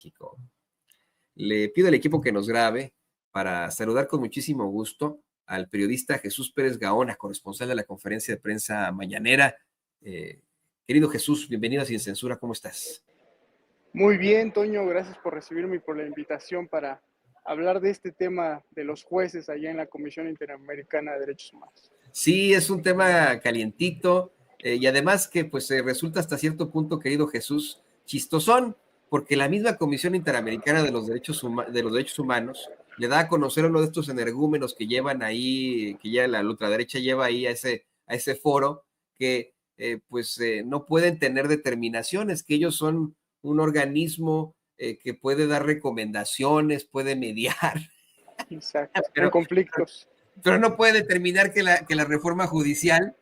México. Le pido al equipo que nos grabe para saludar con muchísimo gusto al periodista Jesús Pérez Gaona, corresponsal de la conferencia de prensa mañanera. Querido Jesús, bienvenido a Sin Censura, ¿cómo estás? Muy bien, Toño, gracias por recibirme y por la invitación para hablar de este tema de los jueces allá en la Comisión Interamericana de Derechos Humanos. Sí, es un tema calientito y además que pues resulta hasta cierto punto, querido Jesús, chistosón, porque la misma Comisión Interamericana de los Derechos Humanos le da a conocer a uno de estos energúmenos que llevan ahí, que ya la ultraderecha lleva ahí a ese foro, que no pueden tener determinaciones, que ellos son un organismo que puede dar recomendaciones, puede mediar, Exacto, en pero conflictos. pero no puede determinar que la reforma judicial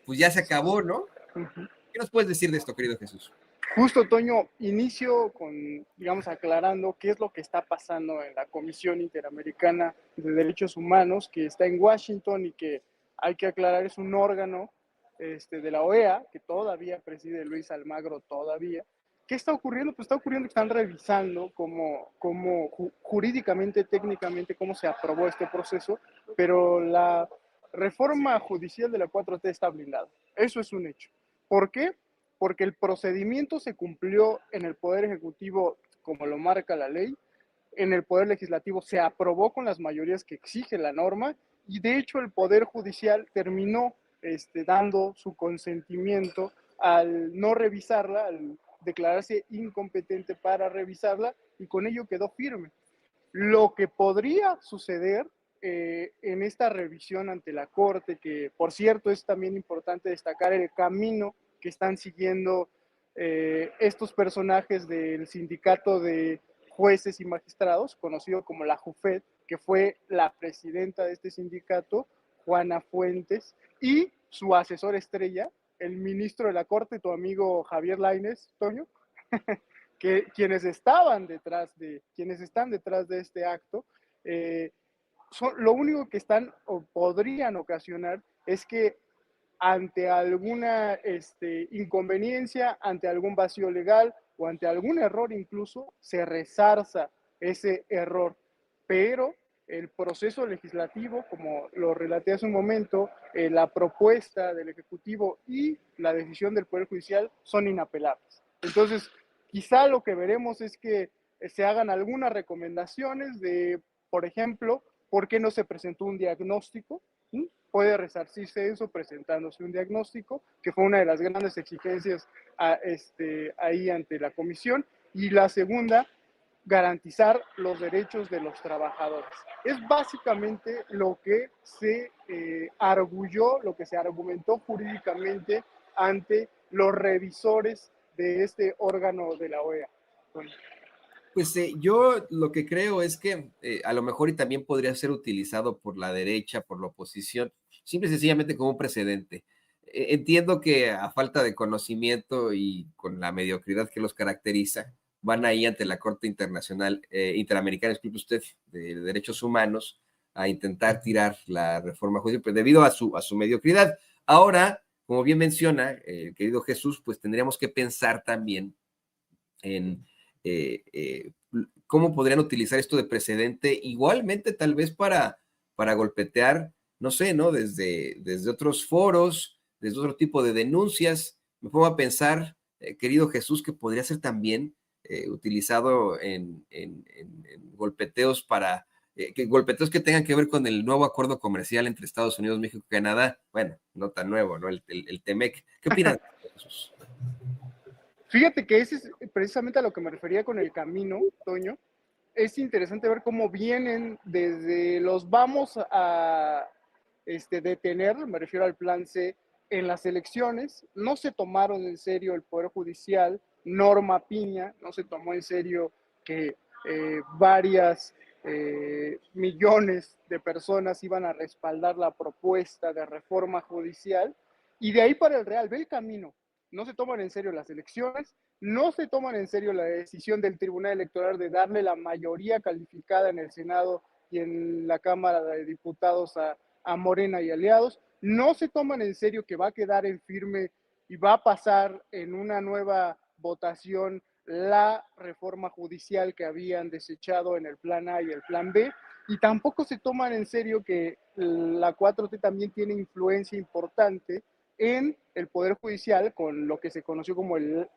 pues ya se acabó, ¿no? Uh-huh. ¿Qué nos puedes decir de esto, querido Jesús? Justo, Toño, inicio con, digamos, aclarando qué es lo que está pasando en la Comisión Interamericana de Derechos Humanos, que está en Washington y que hay que aclarar es un órgano de la OEA, que todavía preside Luis Almagro todavía. ¿Qué está ocurriendo? Pues está ocurriendo que están revisando cómo jurídicamente, técnicamente, cómo se aprobó este proceso, pero la reforma judicial de la 4T está blindada. Eso es un hecho. ¿Por qué? Porque el procedimiento se cumplió en el Poder Ejecutivo como lo marca la ley, en el Poder Legislativo se aprobó con las mayorías que exige la norma y de hecho el Poder Judicial terminó dando su consentimiento al no revisarla, al declararse incompetente para revisarla y con ello quedó firme. Lo que podría suceder en esta revisión ante la Corte, que por cierto es también importante destacar el camino que están siguiendo estos personajes del sindicato de jueces y magistrados, conocido como la JUFED, que fue la presidenta de este sindicato, Juana Fuentes, y su asesor estrella, el ministro de la Corte, tu amigo Javier Lainez, Toño, quienes están detrás de este acto, lo único que están o podrían ocasionar es que ante alguna inconveniencia, ante algún vacío legal o ante algún error incluso, se resarza ese error. Pero el proceso legislativo, como lo relaté hace un momento, la propuesta del Ejecutivo y la decisión del Poder Judicial son inapelables. Entonces, quizá lo que veremos es que se hagan algunas recomendaciones de, por ejemplo, ¿por qué no se presentó un diagnóstico? ¿Sí? Puede resarcirse eso presentándose un diagnóstico, que fue una de las grandes exigencias ahí ante la comisión. Y la segunda, garantizar los derechos de los trabajadores. Es básicamente lo que se arguyó, lo que se argumentó jurídicamente ante los revisores de este órgano de la OEA. Bueno. Pues yo lo que creo es que a lo mejor y también podría ser utilizado por la derecha, por la oposición, simple y sencillamente como un precedente. Entiendo que a falta de conocimiento y con la mediocridad que los caracteriza, van ahí ante la Corte Internacional, Interamericana, disculpe usted, de Derechos Humanos, a intentar tirar la reforma judicial, pues debido a su mediocridad. Ahora, como bien menciona querido Jesús, pues tendríamos que pensar también en cómo podrían utilizar esto de precedente, igualmente tal vez para golpetear, no sé, ¿no? Desde otros foros, desde otro tipo de denuncias. Me pongo a pensar, querido Jesús, que podría ser también utilizado en golpeteos golpeteos que tengan que ver con el nuevo acuerdo comercial entre Estados Unidos, México y Canadá. Bueno, no tan nuevo, ¿no? El TEMEC. ¿Qué opinas, Jesús? Fíjate que ese es precisamente a lo que me refería con el camino, Toño. Es interesante ver cómo vienen desde los vamos a detener, me refiero al plan C, en las elecciones. No se tomaron en serio el Poder Judicial, Norma Piña, no se tomó en serio que varias millones de personas iban a respaldar la propuesta de reforma judicial. Y de ahí para el Real, ve el camino. No se toman en serio las elecciones, no se toman en serio la decisión del Tribunal Electoral de darle la mayoría calificada en el Senado y en la Cámara de Diputados a Morena y aliados, no se toman en serio que va a quedar en firme y va a pasar en una nueva votación la reforma judicial que habían desechado en el plan A y el plan B, y tampoco se toman en serio que la 4T también tiene influencia importante en el Poder Judicial, con lo que se conoció como el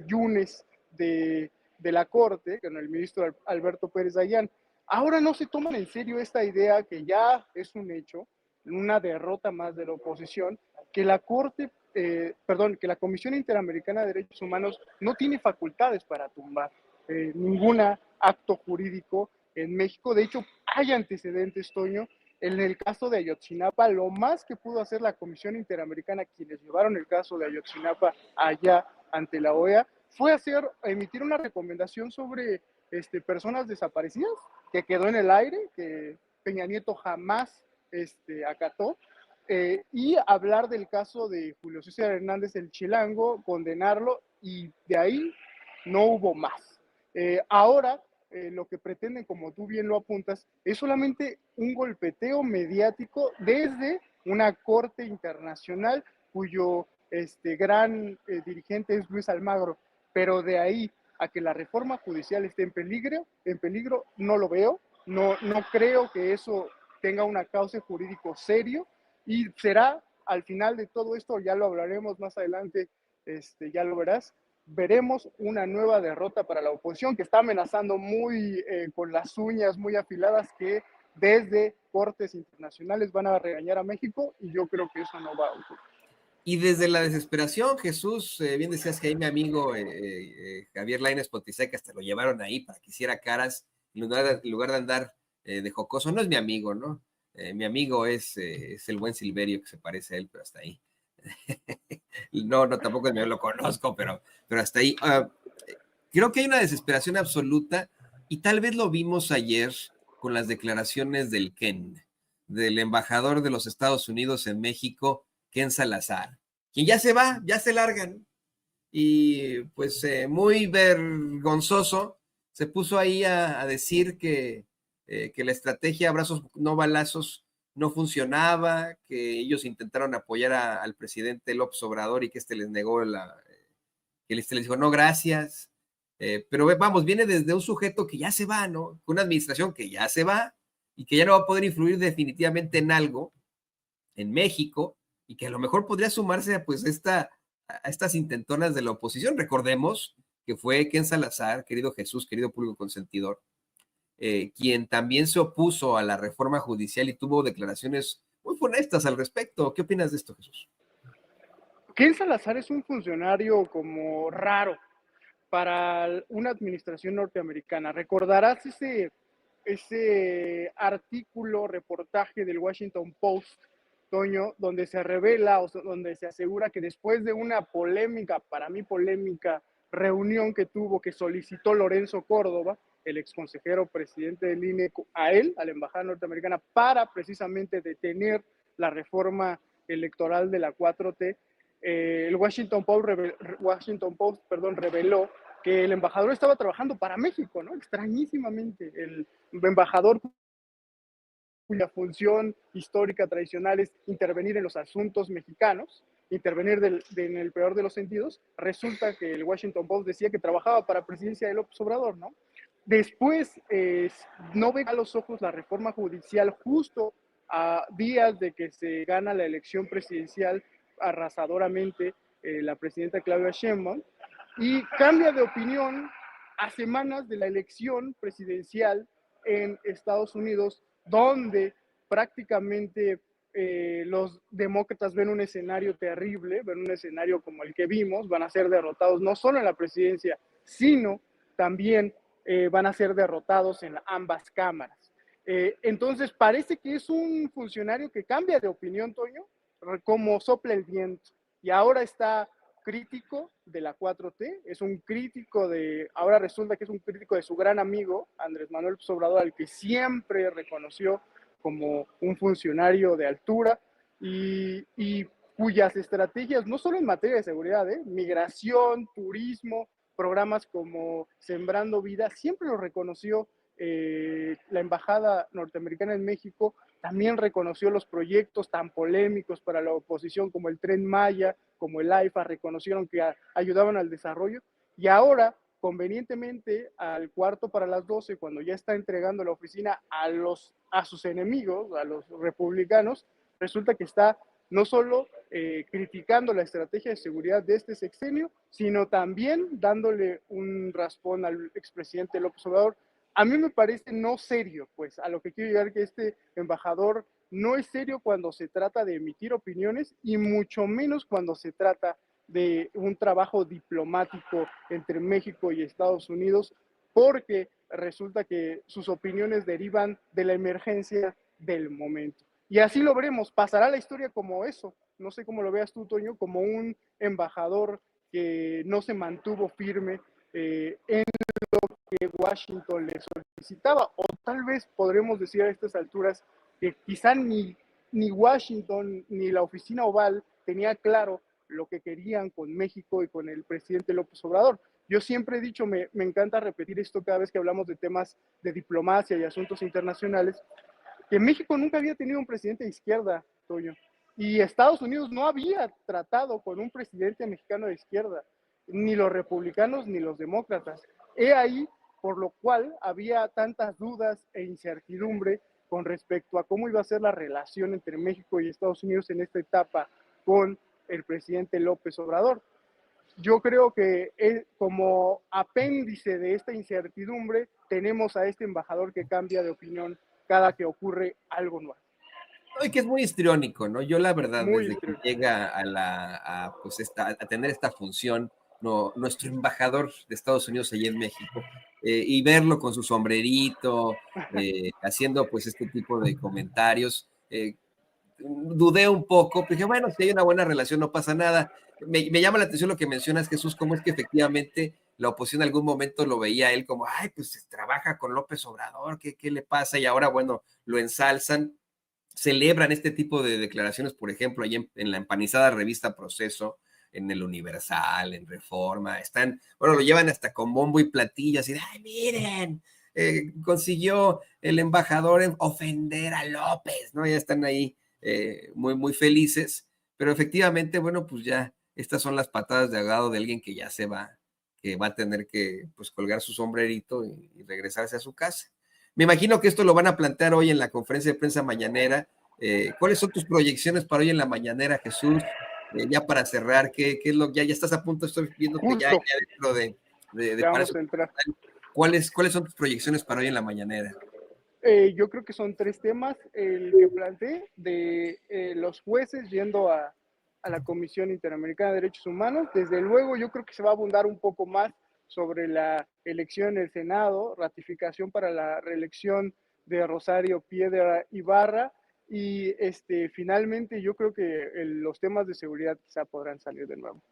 Yunes de la Corte, con el ministro Alberto Pérez Dayán. Ahora no se toman en serio esta idea, que ya es un hecho, una derrota más de la oposición, que la Corte, que la Comisión Interamericana de Derechos Humanos no tiene facultades para tumbar ningún acto jurídico en México. De hecho, hay antecedentes, Toño. En el caso de Ayotzinapa, lo más que pudo hacer la Comisión Interamericana, quienes llevaron el caso de Ayotzinapa allá ante la OEA, fue emitir una recomendación sobre personas desaparecidas, que quedó en el aire, que Peña Nieto jamás acató, y hablar del caso de Julio César Hernández el Chilango, condenarlo, y de ahí no hubo más. Ahora, lo que pretenden, como tú bien lo apuntas, es solamente un golpeteo mediático desde una corte internacional cuyo gran dirigente es Luis Almagro, pero de ahí a que la reforma judicial esté en peligro no lo veo, no creo que eso tenga un cauce jurídico serio, y será al final de todo esto, ya lo hablaremos más adelante, ya lo verás, veremos una nueva derrota para la oposición, que está amenazando muy con las uñas muy afiladas, que desde cortes internacionales van a regañar a México, y yo creo que eso no va a ocurrir. Y desde la desesperación, Jesús, bien decías que ahí mi amigo Javier Lainez Potisek hasta lo llevaron ahí para que hiciera caras, en lugar de andar de jocoso. No es mi amigo, ¿no? Mi amigo es el buen Silverio, que se parece a él, pero hasta ahí. No, tampoco lo conozco, pero hasta ahí. Creo que hay una desesperación absoluta, y tal vez lo vimos ayer con las declaraciones del Ken, del embajador de los Estados Unidos en México, Ken Salazar, quien ya se va, ya se largan, y pues muy vergonzoso se puso ahí a decir que la estrategia abrazos no balazos no funcionaba, que ellos intentaron apoyar al presidente López Obrador y que les negó que les dijo no gracias. Pero vamos, viene desde un sujeto que ya se va, ¿no? Una administración que ya se va y que ya no va a poder influir definitivamente en algo en México, y que a lo mejor podría sumarse a, pues, a estas intentonas de la oposición. Recordemos que fue Ken Salazar, querido Jesús, querido público consentidor, quien también se opuso a la reforma judicial y tuvo declaraciones muy funestas al respecto. ¿Qué opinas de esto, Jesús? Ken Salazar es un funcionario como raro para una administración norteamericana. Recordarás ese artículo, reportaje del Washington Post, Toño, donde se revela, o donde se asegura que después de una polémica, para mí polémica, reunión que tuvo, que solicitó Lorenzo Córdoba, el exconsejero presidente del INE, a él, a la embajada norteamericana, para precisamente detener la reforma electoral de la 4T, el Washington Post reveló que el embajador estaba trabajando para México, ¿no? Extrañísimamente, el embajador cuya función histórica tradicional es intervenir en los asuntos mexicanos, intervenir en el peor de los sentidos, resulta que el Washington Post decía que trabajaba para la presidencia de López Obrador, ¿no? Después, no ve a los ojos la reforma judicial justo a días de que se gana la elección presidencial arrasadoramente la presidenta Claudia Sheinbaum, y cambia de opinión a semanas de la elección presidencial en Estados Unidos, donde prácticamente los demócratas ven un escenario terrible, ven un escenario como el que vimos, van a ser derrotados no solo en la presidencia, sino también van a ser derrotados en ambas cámaras. Entonces parece que es un funcionario que cambia de opinión, Toño, como sopla el viento, y ahora está crítico de la 4T, es un crítico ahora resulta que es un crítico de su gran amigo, Andrés Manuel López Obrador, al que siempre reconoció como un funcionario de altura, y cuyas estrategias, no solo en materia de seguridad, migración, turismo, programas como Sembrando Vida, siempre lo reconoció. La embajada norteamericana en México también reconoció los proyectos tan polémicos para la oposición como el Tren Maya, como el AIFA, reconocieron que ayudaban al desarrollo, y ahora convenientemente al cuarto para las 12, cuando ya está entregando la oficina a sus enemigos, a los republicanos, resulta que está no solo criticando la estrategia de seguridad de este sexenio, sino también dándole un raspón al expresidente López Obrador. A mí me parece no serio, pues a lo que quiero llegar, que este embajador no es serio cuando se trata de emitir opiniones y mucho menos cuando se trata de un trabajo diplomático entre México y Estados Unidos, porque resulta que sus opiniones derivan de la emergencia del momento. Y así lo veremos, pasará la historia como eso, no sé cómo lo veas tú, Toño, como un embajador que no se mantuvo firme en que Washington le solicitaba, o tal vez podremos decir a estas alturas que quizá ni Washington ni la oficina oval tenía claro lo que querían con México y con el presidente López Obrador. Yo siempre he dicho, me encanta repetir esto cada vez que hablamos de temas de diplomacia y asuntos internacionales, que México nunca había tenido un presidente de izquierda, Toño, y Estados Unidos no había tratado con un presidente mexicano de izquierda, ni los republicanos ni los demócratas. He ahí por lo cual había tantas dudas e incertidumbre con respecto a cómo iba a ser la relación entre México y Estados Unidos en esta etapa con el presidente López Obrador. Yo creo que como apéndice de esta incertidumbre tenemos a este embajador que cambia de opinión cada que ocurre algo nuevo. Y que es muy histriónico, ¿no? Yo la verdad, Muy desde que histriónico. llega pues a tener esta función, no, nuestro embajador de Estados Unidos allí en México, y verlo con su sombrerito, haciendo pues este tipo de comentarios, dudé un poco, pero dije, bueno, si hay una buena relación no pasa nada. Me llama la atención lo que mencionas, Jesús, cómo es que efectivamente la oposición en algún momento lo veía a él como, ay, pues trabaja con López Obrador, ¿qué le pasa? Y ahora, bueno, lo ensalzan, celebran este tipo de declaraciones, por ejemplo, ahí en la empanizada revista Proceso, en el Universal, en Reforma, bueno, lo llevan hasta con bombo y platillo, así de, ay, miren, consiguió el embajador ofender a López, ¿no? Ya están ahí muy felices, pero efectivamente, bueno, pues ya estas son las patadas de ahogado de alguien que ya se va, que va a tener que pues colgar su sombrerito y regresarse a su casa. Me imagino que esto lo van a plantear hoy en la conferencia de prensa mañanera. ¿Cuáles son tus proyecciones para hoy en la mañanera, Jesús? Ya para cerrar, ¿qué es lo que ya estás a punto? Estoy viendo que ya Justo, dentro de ya vamos Palacio a entrar. Nacional. ¿Cuáles son tus proyecciones para hoy en la mañanera? Yo creo que son tres temas. El que planteé de los jueces yendo a la Comisión Interamericana de Derechos Humanos. Desde luego, yo creo que se va a abundar un poco más sobre la elección en el Senado, ratificación para la reelección de Rosario Piedra Ibarra. Y finalmente, yo creo que los temas de seguridad quizá podrán salir de nuevo.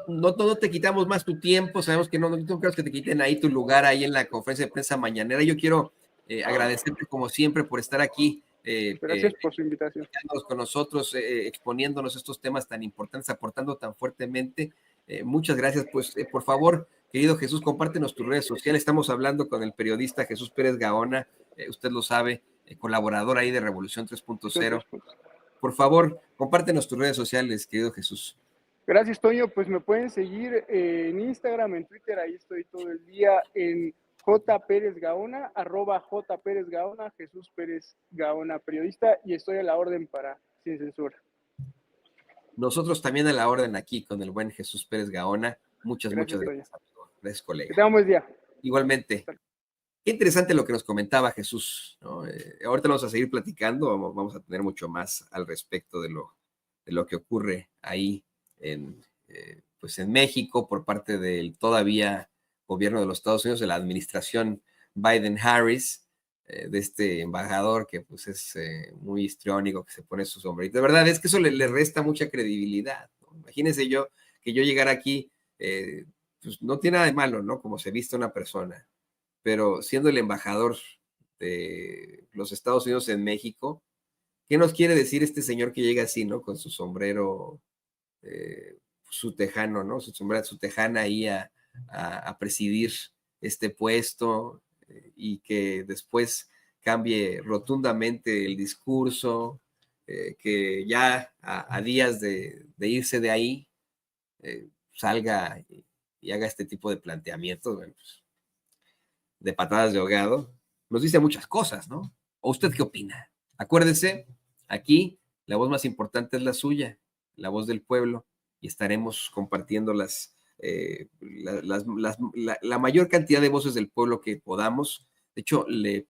No te quitamos más tu tiempo, sabemos que no creo que te quiten ahí tu lugar ahí en la conferencia de prensa mañanera. Yo quiero agradecerte como siempre por estar aquí Gracias por su invitación. con nosotros, exponiéndonos estos temas tan importantes, aportando tan fuertemente. Muchas gracias. Pues, por favor, querido Jesús, compártenos tus redes sociales. Estamos hablando con el periodista Jesús Pérez Gaona, usted lo sabe, colaborador ahí de Revolución 3.0. Por favor, compártenos tus redes sociales, querido Jesús. Gracias, Toño. Pues me pueden seguir en Instagram, en Twitter, ahí estoy todo el día en J. Pérez Gaona, @J. Pérez Gaona, Jesús Pérez Gaona, periodista, y estoy a la orden para Sin Censura. Nosotros también a la orden aquí con el buen Jesús Pérez Gaona. Muchas Gracias, gracias, amigo. Gracias, que colega. tengan buen día. Igualmente. Qué interesante lo que nos comentaba Jesús, ¿no? Ahorita vamos a seguir platicando, vamos a tener mucho más al respecto de lo que ocurre ahí pues en México por parte del todavía gobierno de los Estados Unidos, de la administración Biden-Harris, de este embajador que pues es muy histriónico, que se pone su sombrerito. De verdad, es que eso le resta mucha credibilidad, ¿no? Imagínense que yo llegara aquí, pues no tiene nada de malo, ¿no? Como se viste una persona, pero siendo el embajador de los Estados Unidos en México, ¿qué nos quiere decir este señor que llega así, ¿no? Con su sombrero, su tejano, ¿no? Su sombrero, su tejana ahí a presidir este puesto, y que después cambie rotundamente el discurso, que ya a días de irse de ahí, salga y haga este tipo de planteamientos, bueno, pues, de patadas de ahogado, nos dice muchas cosas, ¿no? ¿O usted qué opina? Acuérdese, aquí la voz más importante es la suya, la voz del pueblo, y estaremos compartiendo la mayor cantidad de voces del pueblo que podamos. De hecho, le